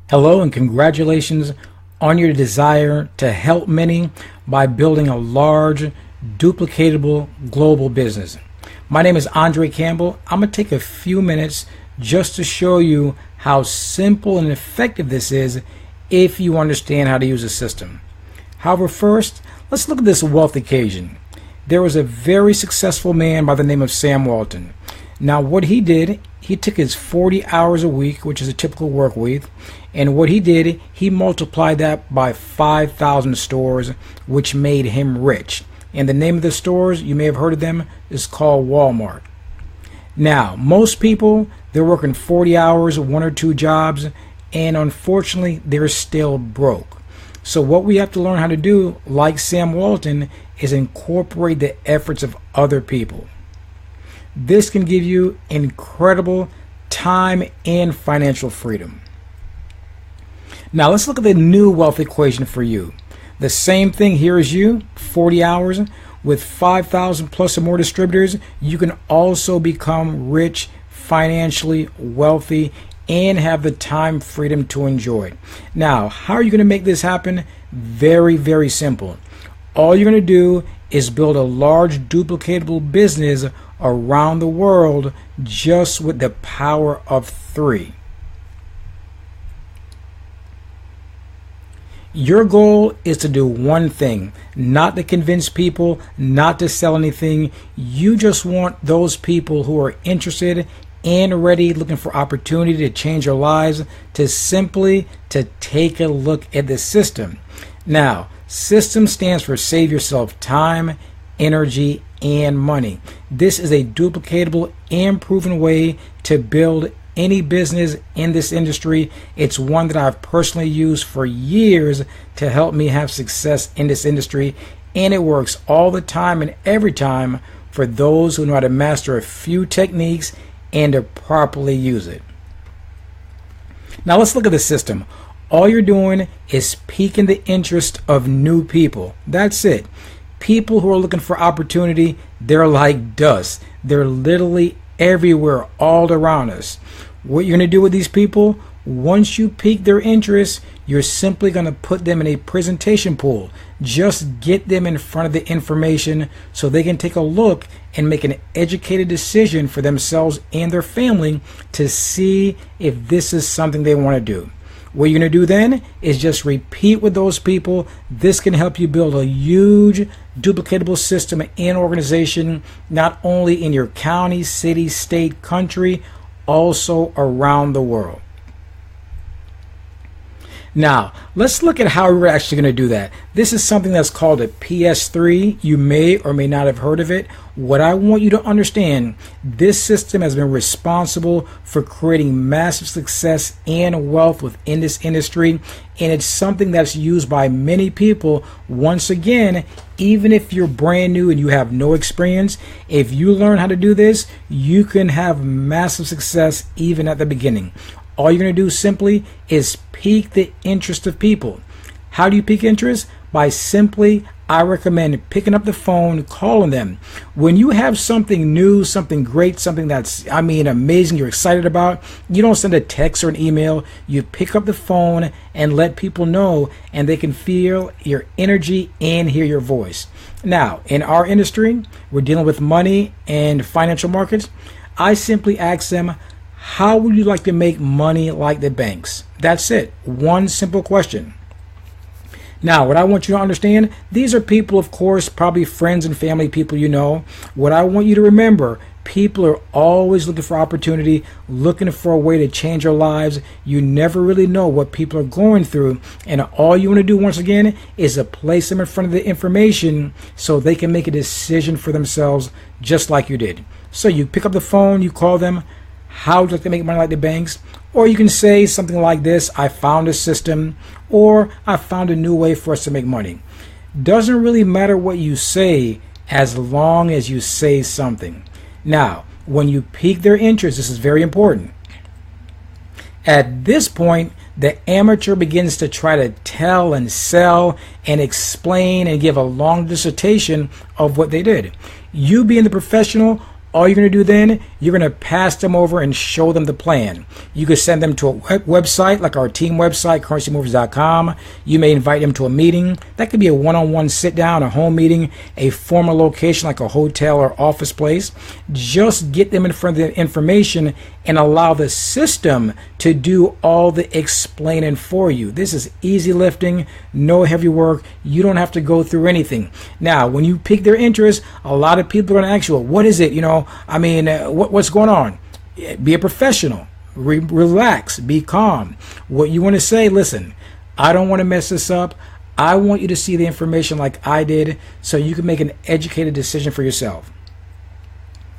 Hello and congratulations on your desire to help many by building a large, duplicatable global business. My name is Andre Campbell. I'm going to take a few minutes just to show you how simple and effective this is if you understand how to use the system. However, first, let's look at this wealth occasion. There was a very successful man by the name of Sam Walton. Now, what he did, he took his 40 hours a week, which is a typical work week, and what he did, he multiplied that by 5,000 stores, which made him rich. And the name of the stores, you may have heard of them, is called Walmart. Now, most people, they're working 40 hours, one or two jobs, and unfortunately, they're still broke. So what we have to learn how to do, like Sam Walton, is incorporate the efforts of other people. This can give you incredible time and financial freedom. Now let's look at the new wealth equation for you. The same thing here as you, 40 hours with 5,000 plus or more distributors. You can also become rich, financially wealthy, and have the time freedom to enjoy it. Now, how are you going to make this happen? Very, very simple. All you're going to do is build a large duplicatable business around the world just with the power of 3. Your goal is to do one thing, not to convince people, not to sell anything. You just want those people who are interested and ready, looking for opportunity to change their lives, to simply to take a look at the system. Now, system stands for save yourself time, energy, and money. This is a duplicatable and proven way to build any business in this industry. It's one that I've personally used for years to help me have success in this industry, and it works all the time and every time for those who know how to master a few techniques and to properly use it. Now let's look at the system. All you're doing is piquing the interest of new people. That's it. People who are looking for opportunity, they're like dust. They're literally everywhere, all around us. What you're going to do with these people, once you pique their interest, you're simply going to put them in a presentation pool. Just get them in front of the information so they can take a look and make an educated decision for themselves and their family to see if this is something they want to do. What you're going to do then is just repeat with those people. This can help you build a huge duplicatable system and organization, not only in your county, city, state, country, also around the world. Now, let's look at how we're actually going to do that. This is something that's called a PS3. You may or may not have heard of it. What I want you to understand, this system has been responsible for creating massive success and wealth within this industry, and it's something that's used by many people. Once again, even if you're brand new and you have no experience, if you learn how to do this, you can have massive success even at the beginning. All you're going to do simply is pique the interest of people. How do you pique interest? By simply, I recommend picking up the phone, calling them. When you have something new, something great, something that's, amazing, you're excited about, you don't send a text or an email. You pick up the phone and let people know, and they can feel your energy and hear your voice. Now, in our industry, we're dealing with money and financial markets. I simply ask them, how would you like to make money like the banks? That's it. One simple question. Now, what I want you to understand, these are people, of course, probably friends and family people you know. What I want you to remember, people are always looking for opportunity, looking for a way to change their lives. You never really know what people are going through. And all you want to do, once again, is to place them in front of the information so they can make a decision for themselves just like you did. So you pick up the phone, you call them. How would you like to make money like the banks? Or you can say something like this: I found a system, or I found a new way for us to make money. Doesn't really matter what you say as long as you say something. Now, when you pique their interest, this is very important. At this point, the amateur begins to try to tell and sell and explain and give a long dissertation of what they did. You being the professional, all you're going to do then you're going to pass them over and show them the plan. You could send them to a website like our team website, currencymovers.com. You may invite them to a meeting. That could be a one-on-one sit-down, a home meeting, a formal location like a hotel or office place. Just get them in front of the information and allow the system to do all the explaining for you. This is easy lifting, no heavy work. You don't have to go through anything. Now, when you pique their interest, a lot of people are going to ask you, well, what is it? What's going on? Be a professional. Relax. Be calm. What you want to say, listen, I don't want to mess this up. I want you to see the information like I did so you can make an educated decision for yourself.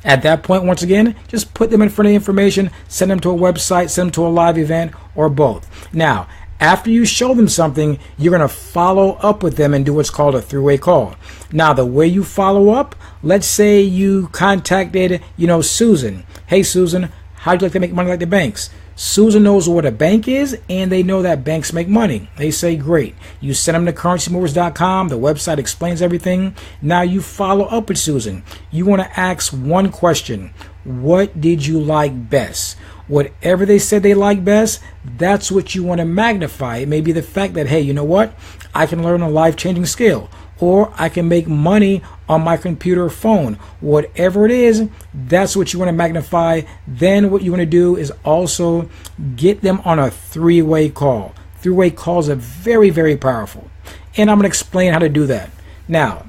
At that point, once again, just put them in front of the information, send them to a website, send them to a live event, or both. Now, after you show them something, you're going to follow up with them and do what's called a three-way call. Now, the way you follow up, let's say you contacted, Susan. Hey, Susan, how'd you like to make money like the banks? Susan knows what a bank is, and they know that banks make money. They say, great. You send them to currencymovers.com. The website explains everything. Now you follow up with Susan. You want to ask one question. What did you like best? Whatever they said they like best, that's what you want to magnify. It may be the fact that, hey, you know what? I can learn a life-changing skill, or I can make money on my computer or phone. Whatever it is, that's what you want to magnify. Then what you want to do is also get them on a three-way call. Three-way calls are very, very powerful. And I'm going to explain how to do that. Now,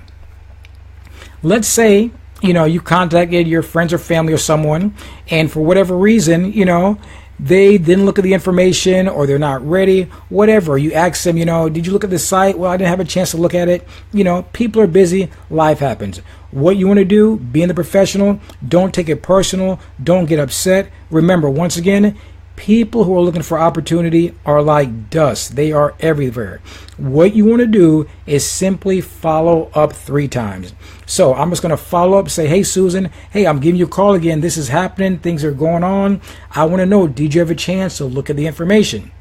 let's say, you contacted your friends or family or someone, and for whatever reason, they didn't look at the information or they're not ready, whatever. You ask them, did you look at the site? Well, I didn't have a chance to look at it. People are busy. Life happens. What you want to do, being the professional, don't take it personal. Don't get upset. Remember, once again, people who are looking for opportunity are like dust. They are everywhere. What you want to do is simply follow up 3 times. So I'm just going to follow up, say, hey, Susan, hey, I'm giving you a call again. This is happening. Things are going on. I want to know, did you have a chance to look at the information?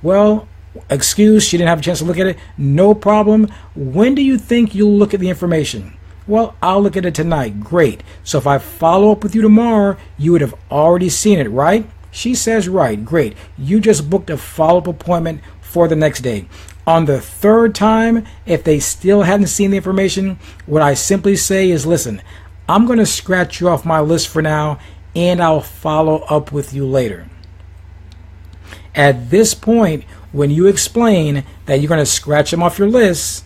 Well, excuse, she didn't have a chance to look at it. No problem. When do you think you'll look at the information? Well, I'll look at it tonight. Great. So if I follow up with you tomorrow, you would have already seen it, right? She says, right, great. You just booked a follow-up appointment for the next day. On the 3rd time, if they still hadn't seen the information, what I simply say is, listen, I'm going to scratch you off my list for now, and I'll follow up with you later. At this point, when you explain that you're going to scratch them off your list,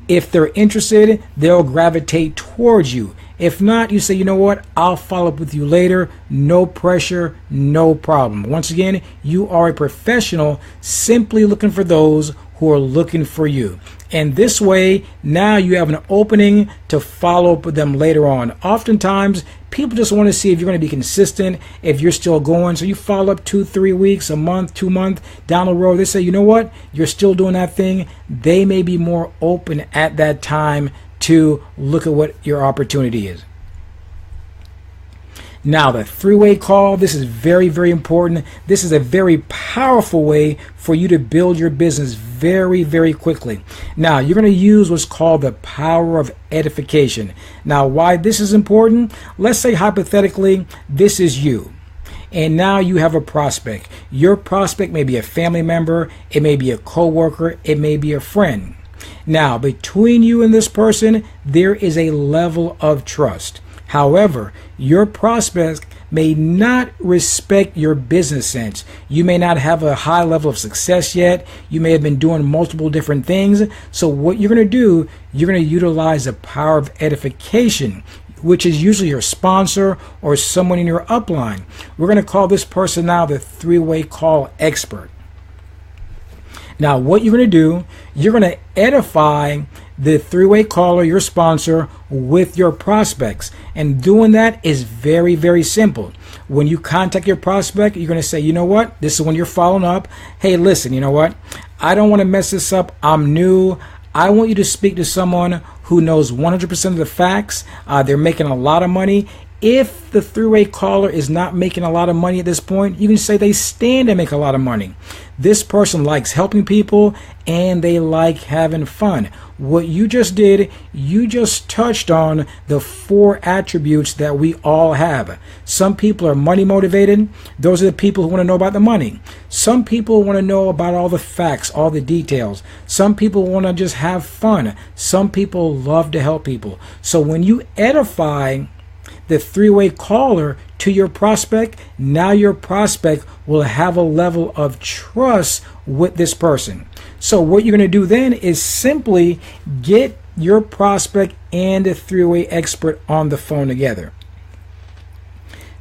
if they're interested, they'll gravitate towards you. If not, you say, you know what, I'll follow up with you later. No pressure, no problem. Once again, you are a professional simply looking for those who are looking for you. And this way, now you have an opening to follow up with them later on. Oftentimes, people just want to see if you're going to be consistent, if you're still going. So you follow up 2-3 weeks, a month, 2 months down the road. They say, you know what, you're still doing that thing. They may be more open at that time to look at what your opportunity is. Now, the 3-way call, this is very, very important. This is a very powerful way for you to build your business very, very quickly. Now, you're going to use what's called the power of edification. Now, why this is important? Let's say hypothetically, this is you. And now you have a prospect. Your prospect may be a family member, it may be a coworker, it may be a friend. Now, between you and this person, there is a level of trust. However, your prospect may not respect your business sense. You may not have a high level of success yet. You may have been doing multiple different things. So what you're going to do, you're going to utilize the power of edification, which is usually your sponsor or someone in your upline. We're going to call this person now the 3-way call expert. Now, what you're going to do, you're going to edify the 3-way caller, your sponsor, with your prospects. And doing that is very, very simple. When you contact your prospect, you're going to say, you know what? This is when you're following up. Hey, listen, you know what? I don't want to mess this up. I'm new. I want you to speak to someone who knows 100% of the facts. They're making a lot of money. If the three-way caller is not making a lot of money at this point, you can say they stand to make a lot of money. This person likes helping people and they like having fun. What you just did, you just touched on the 4 attributes that we all have. Some people are money motivated. Those are the people who want to know about the money. Some people want to know about all the facts, all the details. Some people want to just have fun. Some people love to help people. So when you edify the three-way caller to your prospect, now your prospect will have a level of trust with this person. So what you're going to do then is simply get your prospect and the three-way expert on the phone together.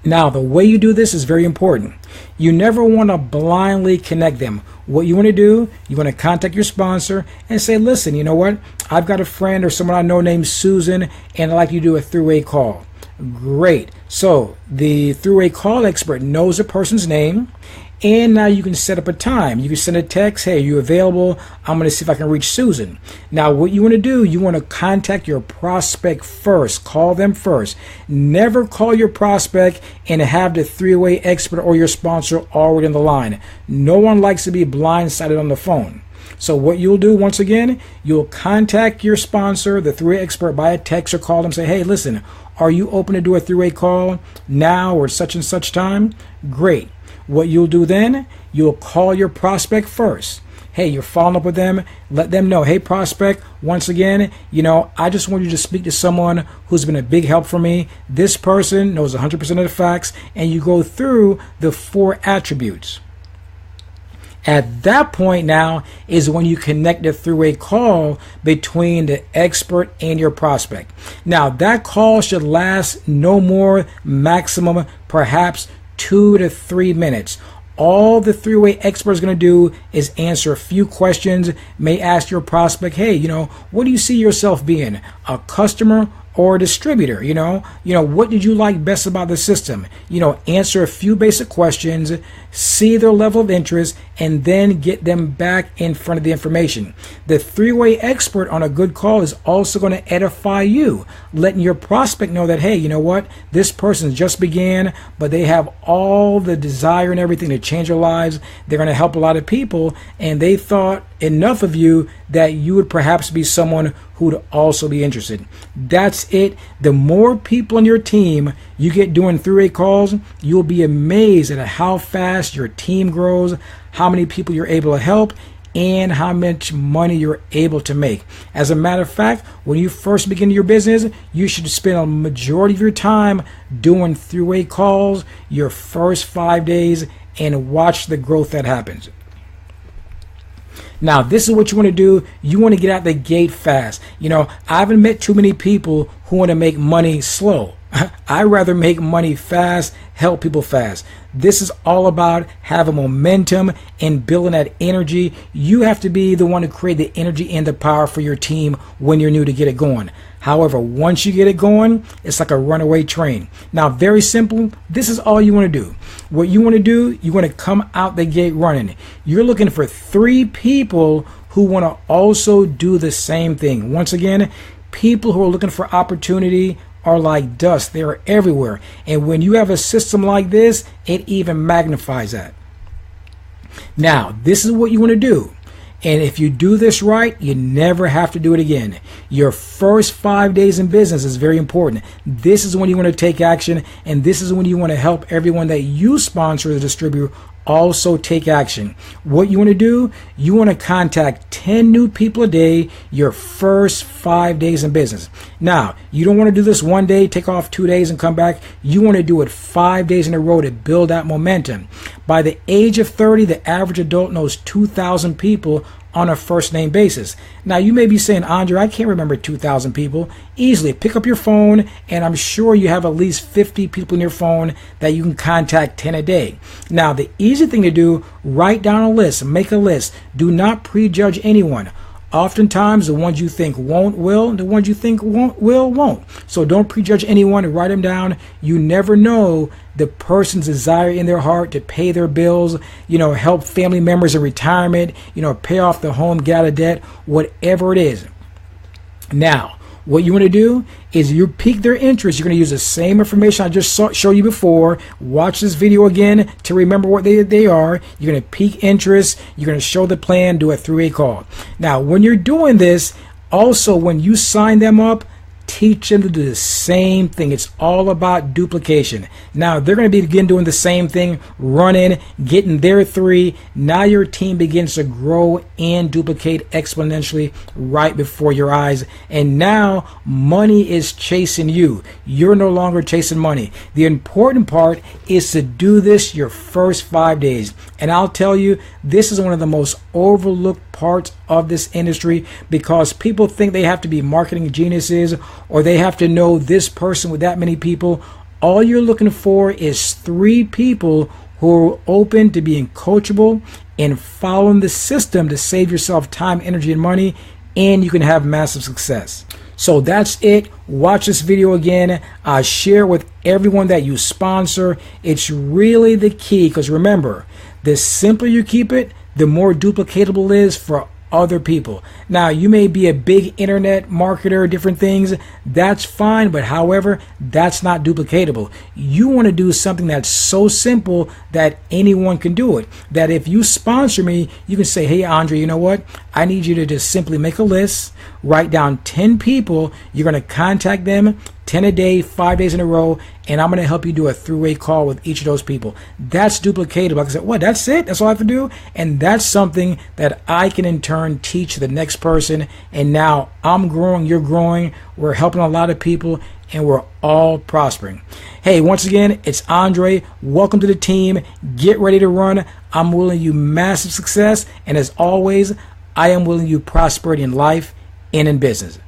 Now, the way you do this is very important. You never want to blindly connect them. What you want to do, you want to contact your sponsor and say, listen, you know what? I've got a friend or someone I know named Susan, and I'd like you to do a three-way call. Great. So the three-way call expert knows the person's name, and now you can set up a time. You can send a text, hey, are you available? I'm going to see if I can reach Susan. Now what you want to do, you want to contact your prospect first. Call them first. Never call your prospect and have the three-way expert or your sponsor already on the line. No one likes to be blindsided on the phone. So what you'll do, once again, you'll contact your sponsor, the three-way expert, by a text or call them, say, hey, listen, are you open to do a three-way call now or such and such time? Great. What you'll do then, you'll call your prospect first. Hey, you're following up with them. Let them know, hey, prospect, once again, I just want you to speak to someone who's been a big help for me. This person knows 100% of the facts, and you go through the 4 attributes. At that point now is when you connect the three-way call between the expert and your prospect. Now that call should last no more, maximum perhaps 2 to 3 minutes. All the three-way expert is going to do is answer a few questions, may ask your prospect, hey, what do you see yourself being, a customer or a distributor? What did you like best about the system? Answer a few basic questions, see their level of interest, and then get them back in front of the information. The three-way expert on a good call is also going to edify you, letting your prospect know that, hey, this person just began, but they have all the desire and everything to change their lives. They're going to help a lot of people, and they thought enough of you that you would perhaps be someone who would also be interested. That's it. The more people on your team you get doing three-way calls, you'll be amazed at how fast your team grows, how many people you're able to help, and how much money you're able to make. As a matter of fact, when you first begin your business, you should spend a majority of your time doing three-way calls your first 5 days and watch the growth that happens. Now, this is what you want to do. You want to get out the gate fast. I haven't met too many people who want to make money slow. I'd rather make money fast, help people fast. This is all about having momentum and building that energy. You have to be the one to create the energy and the power for your team when you're new to get it going. However, once you get it going, it's like a runaway train. Now, very simple. This is all you want to do. What you want to do, you want to come out the gate running. You're looking for 3 people who want to also do the same thing. Once again, people who are looking for opportunity are like dust. They are everywhere. And when you have a system like this, it even magnifies that. Now, this is what you want to do. And if you do this right, you never have to do it again. Your first 5 days in business is very important. This is when you want to take action, and this is when you want to help everyone that you sponsor as a distributor also take action. What you want to do, you want to contact 10 new people a day your first 5 days in business. Now, you don't want to do this one day, take off 2 days and come back. You want to do it 5 days in a row to build that momentum. By the age of 30, the average adult knows 2,000 people on a first name basis. Now, you may be saying, Andre, I can't remember 2,000 people. Easily pick up your phone, and I'm sure you have at least 50 people in your phone that you can contact 10 a day. Now, the easy thing to do, write down a list, make a list. Do not prejudge anyone. Oftentimes, the ones you think won't will, the ones you think won't will won't. So don't prejudge anyone and write them down. You never know the person's desire in their heart to pay their bills, help family members in retirement, pay off the home, get out of debt, whatever it is. Now, What you want to do is you pique their interest. You're going to use the same information I just showed you before. Watch this video again to remember what they are. You're going to pique interest. You're going to show the plan, do a 3-way call. Now, when you're doing this, also when you sign them up, teach them to do the same thing. It's all about duplication. Now they're going to begin doing the same thing, running, getting their 3. Now your team begins to grow and duplicate exponentially right before your eyes. And now money is chasing you. You're no longer chasing money. The important part is to do this your first 5 days. And I'll tell you, this is one of the most overlooked parts of this industry, because people think they have to be marketing geniuses or they have to know this person with that many people. All you're looking for is 3 people who are open to being coachable and following the system to save yourself time, energy, and money, and you can have massive success. So that's it. Watch this video again. Share with everyone that you sponsor. It's really the key, because remember, the simpler you keep it, the more duplicatable it is for other people. Now, you may be a big internet marketer, different things, that's fine, but however, that's not duplicatable. You want to do something that's so simple that anyone can do it. That if you sponsor me, you can say, hey Andre, you know what? I need you to just simply make a list, write down 10 people, you're going to contact them 10 a day, 5 days in a row, and I'm going to help you do a 3-way call with each of those people. That's duplicatable. Like I said, what? That's it? That's all I have to do? And that's something that I can in turn teach the next person. And now I'm growing, you're growing, we're helping a lot of people, and we're all prospering. Hey, once again, it's Andre. Welcome to the team. Get ready to run. I'm willing you massive success. And as always, I am willing you prosperity in life and in business.